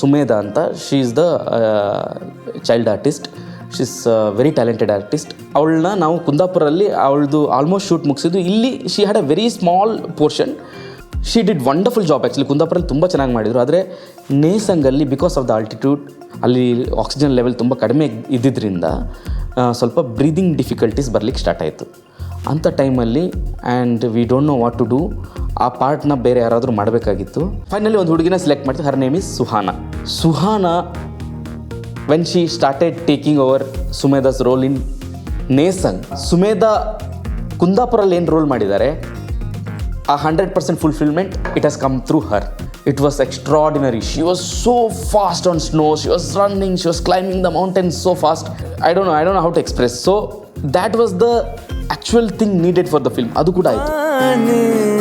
ಸುಮೇಧಾ ಅಂತ. She is the child artist. She is very talented artist. ಅವಳನ್ನ ನಾವು ಕುಂದಾಪುರಲ್ಲಿ ಅವಳದು ಆಲ್ಮೋಸ್ಟ್ ಶೂಟ್ ಮುಗಿಸಿದ್ದು. ಇಲ್ಲಿ she had a very small portion. She did wonderful job. Actually ಕುಂದಾಪುರಲ್ಲಿ ತುಂಬ ಚೆನ್ನಾಗಿ ಮಾಡಿದರು. ಆದರೆ ನೇಸಂಗಲ್ಲಿ ಬಿಕಾಸ್ ಆಫ್ ದ ಆಲ್ಟಿಟ್ಯೂಡ್ ಅಲ್ಲಿ ಆಕ್ಸಿಜನ್ ಲೆವೆಲ್ ತುಂಬ ಕಡಿಮೆ ಇದ್ದಿದ್ದರಿಂದ ಸ್ವಲ್ಪ ಬ್ರೀದಿಂಗ್ ಡಿಫಿಕಲ್ಟೀಸ್ ಬರಲಿಕ್ಕೆ ಸ್ಟಾರ್ಟ್ ಆಯಿತು. ಅಂಥ ಟೈಮಲ್ಲಿ and we don't know what to do. ಆ ಪಾರ್ಟ್ನ ಬೇರೆ ಯಾರಾದರೂ ಮಾಡಬೇಕಾಗಿತ್ತು. ಫೈನಲಿ ಒಂದು ಹುಡುಗಿನ ಸೆಲೆಕ್ಟ್ ಮಾಡ್ತೀವಿ. Her name is Suhana. When she started taking over Sumedha's role in Nesang, Sumedha ಕುಂದಾಪುರಲ್ಲಿ ಏನು ರೋಲ್ ಮಾಡಿದ್ದಾರೆ ಆ 100% fulfillment, it has come through her. It was extraordinary. She was so fast on snow. She was running. She was climbing the mountains so fast. I don't know how to express. So that was the actual thing needed for the film. Adu kuda aitu.